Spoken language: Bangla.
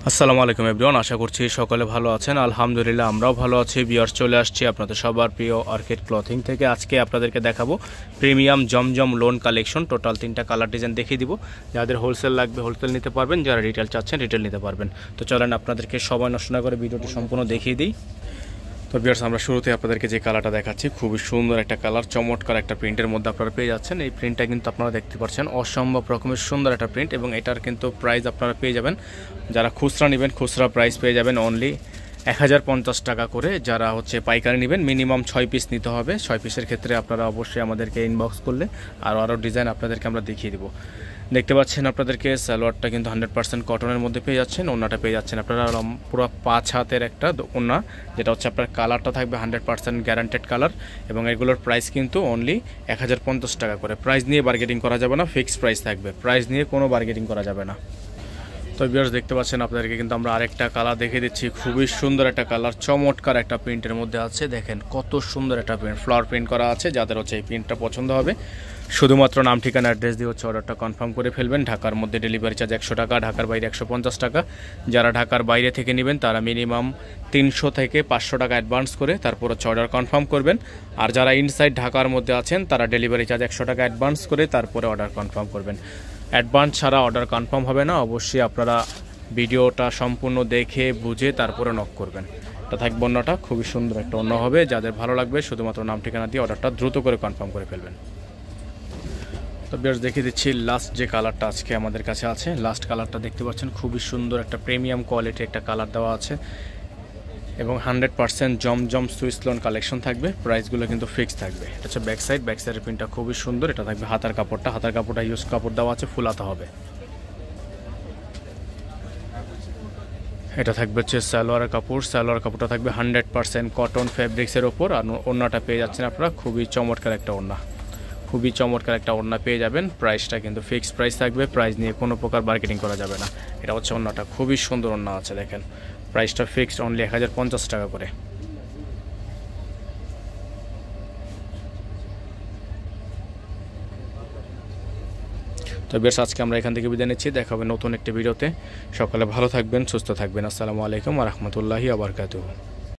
আসসালামু আলাইকুম এভরিওয়ান, আশা করছি সকলে ভালো আছেন। আলহামদুলিল্লাহ আমরাও ভালো আছি। ভিউয়ার্স, চলে আসছি আপনাদের সবার প্রিয় অর্কিড ক্লথিং থেকে। আজকে আপনাদেরকে দেখাবো প্রিমিয়াম জমজম লোন কালেকশন। টোটাল 3টা কালার ডিজাইন দেখিয়ে দিব। যাদের হোলসেল লাগবে হোলসেল নিতে পারবেন, যারা রিটেল চাচ্ছেন রিটেল নিতে পারবেন। তো চলেন আপনাদেরকে সময় নষ্ট না করে ভিডিওটি সম্পূর্ণ দেখিয়ে দিই। তো ভিউয়ার্স, আমরা শুরুতে আপনাদেরকে যে কালারটা দেখাচ্ছি, খুবই সুন্দর একটা কালার, চমৎকার একটা প্রিন্টের মধ্যে আপনারা পেয়ে যাচ্ছেন। এই প্রিন্টটা কিন্তু আপনারা দেখতে পাচ্ছেন, অসম্ভব রকমের সুন্দর একটা প্রিন্ট, এবং এটার কিন্তু প্রাইস আপনারা পেয়ে যাবেন, যারা খুচরা নেবেন খুচরা প্রাইস পেয়ে যাবেন অনলি 1050 টাকা করে। যারা পাইকারি নেবেন মিনিমাম 6 পিস নিতে হবে। 6 পিসের ক্ষেত্রে আপনারা অবশ্যই আমাদেরকে ইনবক্স করলে আরও ডিজাইন আপনাদেরকে আমরা দেখিয়ে দেবো। দেখতে পাচ্ছেন আপনাদেরকে সালোয়ারটা কিন্তু 100% কটনের মধ্যে পেয়ে যাচ্ছেন। ওড়নাটা পেয়ে যাচ্ছেন আপনারা পুরো 5 হাতের একটা ওড়না, যেটা আপনার কালারটা থাকবে 100% গ্যারান্টেড কালার, এবং এগুলোর প্রাইস কিন্তু অনলি 1050 টাকা করে। প্রাইস নিয়ে বার্গেটিং করা যাবে না, ফিক্সড প্রাইস থাকবে, প্রাইস নিয়ে কোনো বার্গেটিং করা যাবে না। তো ভিউয়ার্স, দেখতে পাচ্ছেন আপনাদেরকে কিন্তু আমরা আরেকটা কালার দেখিয়ে দিচ্ছি। খুবই সুন্দর একটা কালার, চমৎকার একটা প্রিন্টের মধ্যে আছে। দেখেন কত সুন্দর একটা প্রিন্ট, ফ্লাওয়ার প্রিন্ট করা আছে। যাদের এই প্রিন্টটা পছন্দ হবে, শুধুমাত্র নাম ঠিকানা অ্যাড্রেস দিয়ে অর্ডারটা কনফার্ম করে ফেলবেন। ঢাকার মধ্যে ডেলিভারি চার্জ 100 টাকা, ঢাকার বাইরে 150 টাকা। যারা ঢাকার বাইরে থেকে নেবেন তারা মিনিমাম 300 থেকে 500 টাকা অ্যাডভান্স করে তারপর অর্ডার কনফার্ম করবেন। আর যারা ইনসাইড ঢাকার মধ্যে আছেন তারা ডেলিভারি চার্জ 100 টাকা অ্যাডভান্স করে তারপরে অর্ডার কনফার্ম করবেন। অ্যাডভান্স ছাড়া অর্ডার কনফার্ম হবে না। অবশ্যই আপনারা ভিডিওটা সম্পূর্ণ দেখে বুঝে তারপরে নক করবেন। এটা থাকবে অন্যটা, খুবই সুন্দর একটা অন্য হবে। যাদের ভালো লাগবে শুধুমাত্র নাম ঠিকানা দিয়ে অর্ডারটা দ্রুত করে কনফার্ম করে ফেলবেন। তো ভিউয়ার্স, দেখিয়ে দিচ্ছি লাস্ট যে কালারটা আজকে আমাদের কাছে আছে। লাস্ট কালারটা দেখতে পাচ্ছেন, খুবই সুন্দর একটা প্রিমিয়াম কোয়ালিটি একটা কালার দেওয়া আছে, এবং 100% জমজম সুইস লোন কালেকশন থাকবে। প্রাইসগুলো কিন্তু ফিক্স থাকবে। এটা হচ্ছে ব্যাক সাইডের প্রিন্টটা খুবই সুন্দর। এটা থাকবে হাতার কাপড়টা ইউজ কাপড় দেওয়া আছে, ফুল হাতা হবে। এটা থাকবে সালোয়ার কাপড়টা থাকবে 100% কটন ফেব্রিক্সের ওপর। আর ওড়নাটা পেয়ে যাচ্ছেন আপনারা, খুবই চমৎকার একটা ওড়না পেয়ে যাবেন। প্রাইসটা কিন্তু ফিক্সড প্রাইস থাকবে, প্রাইস নিয়ে কোনো প্রকার মার্কেটিং করা যাবে না। এটা হচ্ছে ওড়নাটা, খুবই সুন্দর ওড়না আছে। দেখেন প্রাইসটা ফিক্সড অনলি 1050 টাকা করে। তো বেশ, আজকে আমরা এখান থেকে বিদায় নিচ্ছি। দেখা হবে নতুন একটি ভিডিওতে। সকালে ভালো থাকবেন, সুস্থ থাকবেন। আসসালামু আলাইকুম ওয়া রাহমাতুল্লাহি ওয়া বারাকাতুহু।